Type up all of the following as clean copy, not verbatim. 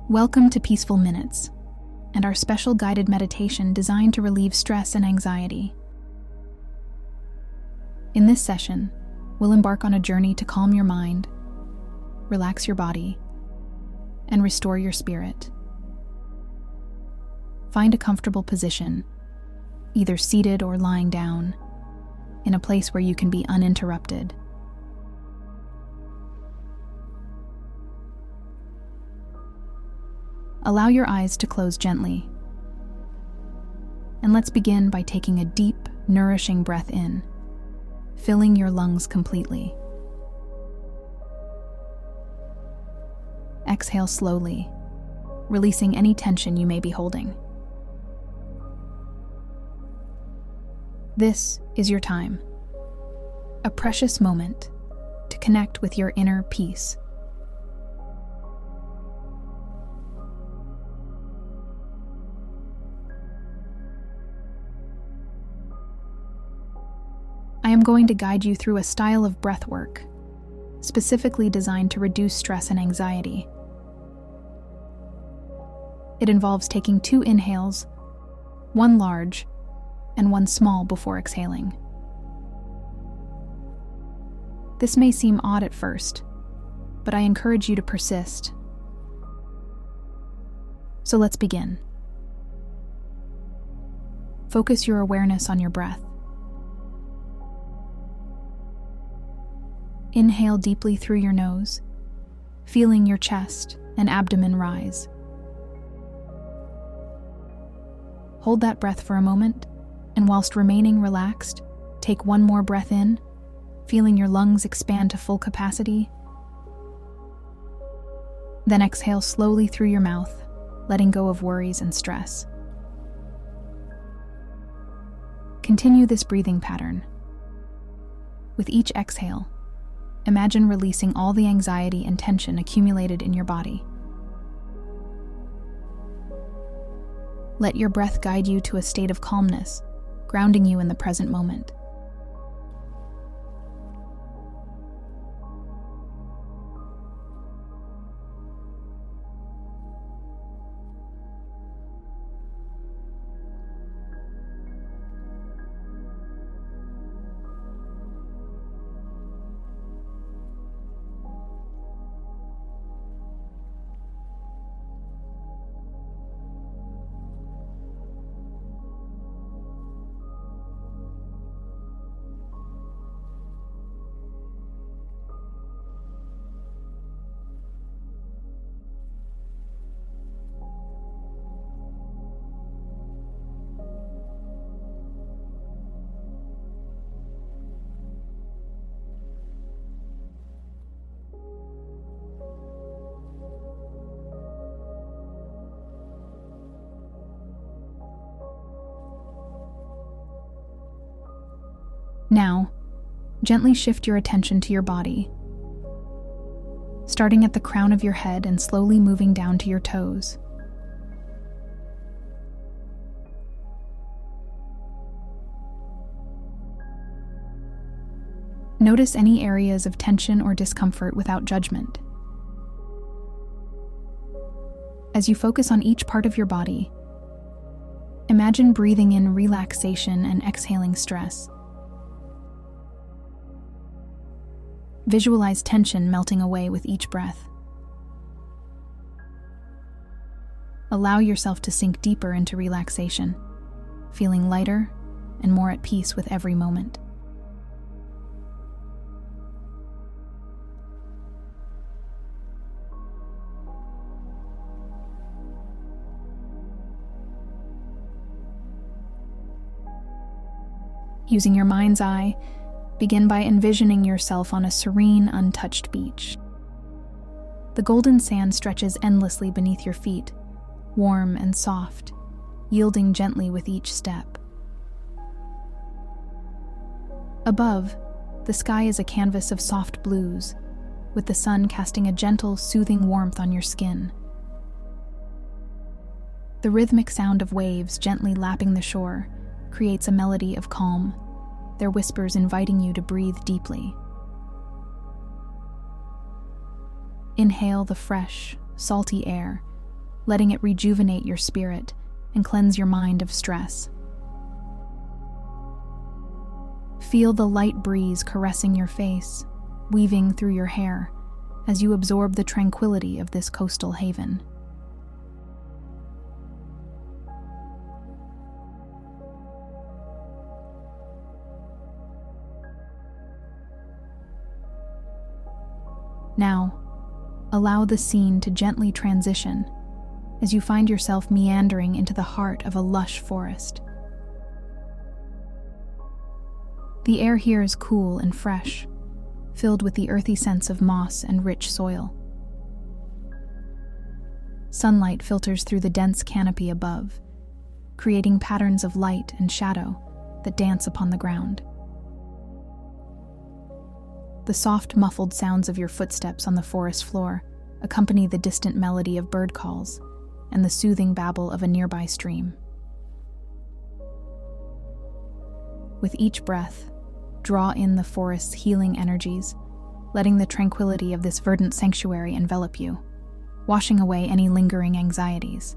Welcome to Peaceful Minutes, and our special guided meditation designed to relieve stress and anxiety. In this session, we'll embark on a journey to calm your mind, relax your body, and restore your spirit. Find a comfortable position, either seated or lying down, in a place where you can be uninterrupted. Allow your eyes to close gently. And let's begin by taking a deep, nourishing breath in, filling your lungs completely. Exhale slowly, releasing any tension you may be holding. This is your time, a precious moment to connect with your inner peace. I am going to guide you through a style of breath work, specifically designed to reduce stress and anxiety. It involves taking 2 inhales, 1 large and 1 small before exhaling. This may seem odd at first, but I encourage you to persist. So let's begin. Focus your awareness on your breath. Inhale deeply through your nose, feeling your chest and abdomen rise. Hold that breath for a moment, and whilst remaining relaxed, take 1 more breath in, feeling your lungs expand to full capacity. Then exhale slowly through your mouth, letting go of worries and stress. Continue this breathing pattern. With each exhale, imagine releasing all the anxiety and tension accumulated in your body. Let your breath guide you to a state of calmness, grounding you in the present moment. Now, gently shift your attention to your body, starting at the crown of your head and slowly moving down to your toes. Notice any areas of tension or discomfort without judgment. As you focus on each part of your body, imagine breathing in relaxation and exhaling stress. Visualize tension melting away with each breath. Allow yourself to sink deeper into relaxation, feeling lighter and more at peace with every moment. Using your mind's eye, begin by envisioning yourself on a serene, untouched beach. The golden sand stretches endlessly beneath your feet, warm and soft, yielding gently with each step. Above, the sky is a canvas of soft blues, with the sun casting a gentle, soothing warmth on your skin. The rhythmic sound of waves gently lapping the shore creates a melody of calm, their whispers inviting you to breathe deeply. Inhale the fresh, salty air, letting it rejuvenate your spirit and cleanse your mind of stress. Feel the light breeze caressing your face, weaving through your hair, as you absorb the tranquility of this coastal haven. Now, allow the scene to gently transition as you find yourself meandering into the heart of a lush forest. The air here is cool and fresh, filled with the earthy scents of moss and rich soil. Sunlight filters through the dense canopy above, creating patterns of light and shadow that dance upon the ground. The soft, muffled sounds of your footsteps on the forest floor accompany the distant melody of bird calls and the soothing babble of a nearby stream. With each breath, draw in the forest's healing energies, letting the tranquility of this verdant sanctuary envelop you, washing away any lingering anxieties.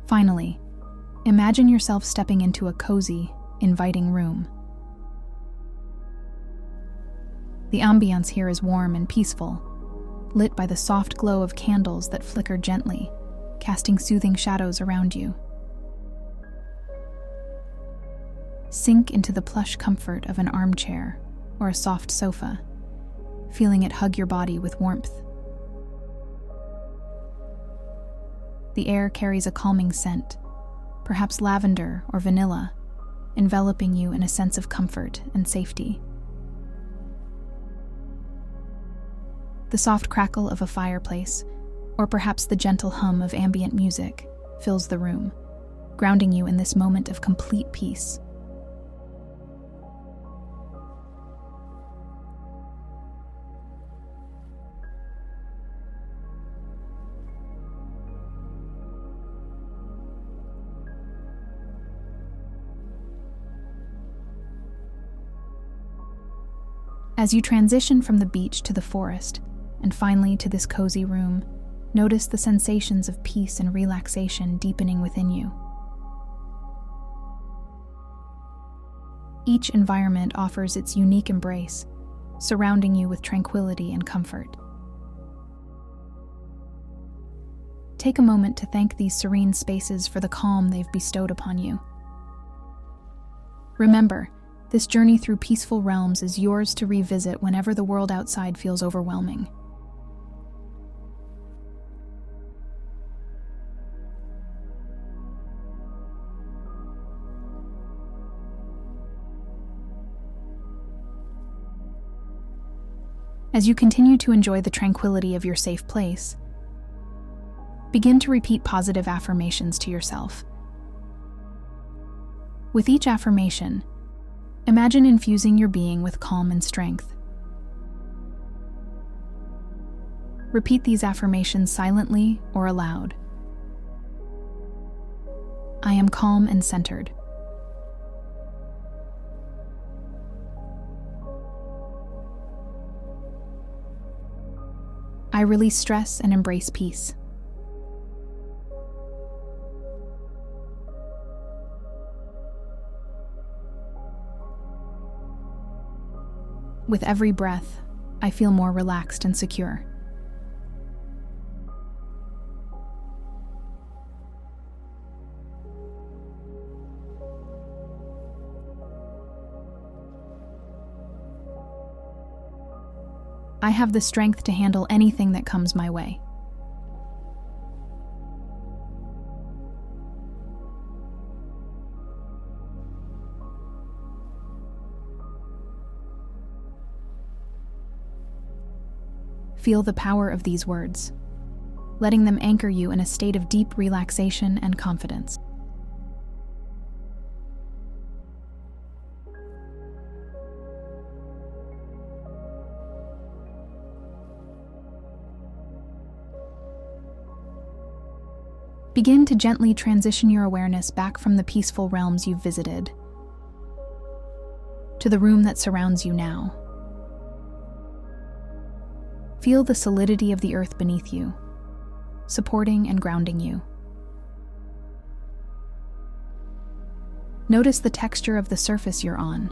Finally, imagine yourself stepping into a cozy, inviting room. The ambience here is warm and peaceful, lit by the soft glow of candles that flicker gently, casting soothing shadows around you. Sink into the plush comfort of an armchair or a soft sofa, feeling it hug your body with warmth. The air carries a calming scent, perhaps lavender or vanilla, enveloping you in a sense of comfort and safety. The soft crackle of a fireplace, or perhaps the gentle hum of ambient music, fills the room, grounding you in this moment of complete peace. As you transition from the beach to the forest, and finally to this cozy room, notice the sensations of peace and relaxation deepening within you. Each environment offers its unique embrace, surrounding you with tranquility and comfort. Take a moment to thank these serene spaces for the calm they've bestowed upon you. Remember, this journey through peaceful realms is yours to revisit whenever the world outside feels overwhelming. As you continue to enjoy the tranquility of your safe place, begin to repeat positive affirmations to yourself. With each affirmation, imagine infusing your being with calm and strength. Repeat these affirmations silently or aloud. I am calm and centered. I release stress and embrace peace. With every breath, I feel more relaxed and secure. I have the strength to handle anything that comes my way. Feel the power of these words, letting them anchor you in a state of deep relaxation and confidence. Begin to gently transition your awareness back from the peaceful realms you've visited to the room that surrounds you now. Feel the solidity of the earth beneath you, supporting and grounding you. Notice the texture of the surface you're on,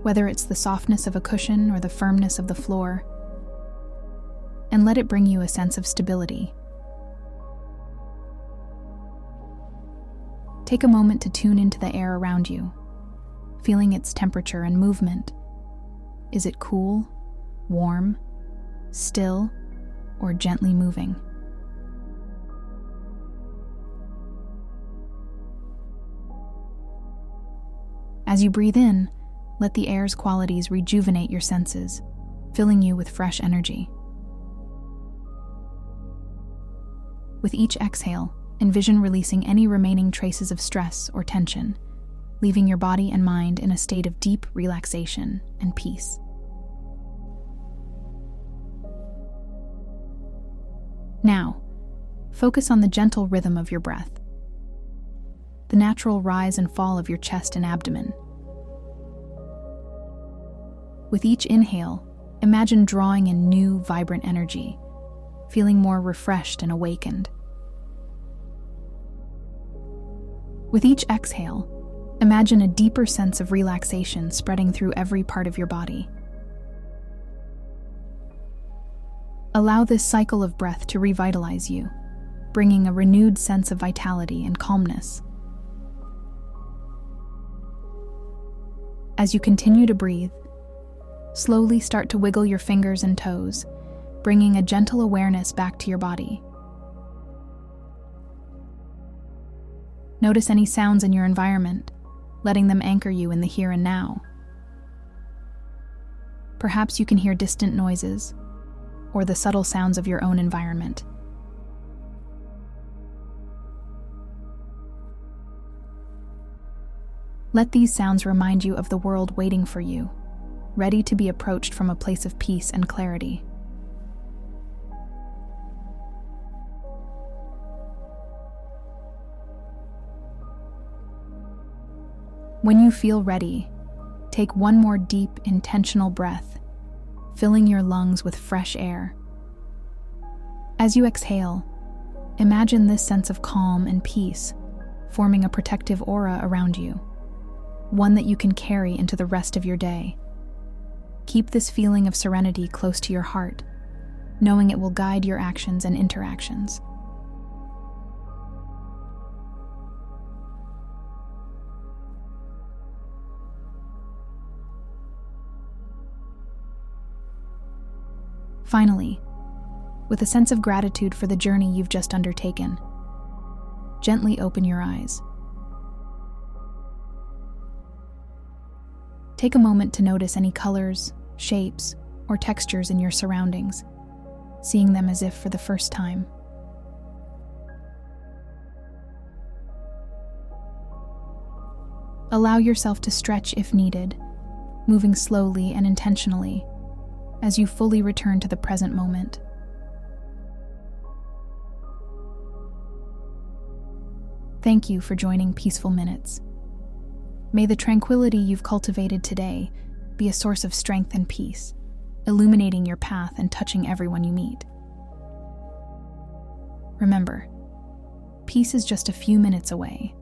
whether it's the softness of a cushion or the firmness of the floor, and let it bring you a sense of stability. Take a moment to tune into the air around you, feeling its temperature and movement. Is it cool, warm, still, or gently moving? As you breathe in, let the air's qualities rejuvenate your senses, filling you with fresh energy. With each exhale, envision releasing any remaining traces of stress or tension, leaving your body and mind in a state of deep relaxation and peace. Now, focus on the gentle rhythm of your breath, the natural rise and fall of your chest and abdomen. With each inhale, imagine drawing in new, vibrant energy, feeling more refreshed and awakened. With each exhale, imagine a deeper sense of relaxation spreading through every part of your body. Allow this cycle of breath to revitalize you, bringing a renewed sense of vitality and calmness. As you continue to breathe, slowly start to wiggle your fingers and toes, bringing a gentle awareness back to your body. Notice any sounds in your environment, letting them anchor you in the here and now. Perhaps you can hear distant noises or the subtle sounds of your own environment. Let these sounds remind you of the world waiting for you, ready to be approached from a place of peace and clarity. When you feel ready, take one more deep, intentional breath, filling your lungs with fresh air. As you exhale, imagine this sense of calm and peace, forming a protective aura around you, one that you can carry into the rest of your day. Keep this feeling of serenity close to your heart, knowing it will guide your actions and interactions. Finally, with a sense of gratitude for the journey you've just undertaken, gently open your eyes. Take a moment to notice any colors, shapes, or textures in your surroundings, seeing them as if for the first time. Allow yourself to stretch if needed, moving slowly and intentionally as you fully return to the present moment. Thank you for joining Peaceful Minutes. May the tranquility you've cultivated today be a source of strength and peace, illuminating your path and touching everyone you meet. Remember, peace is just a few minutes away,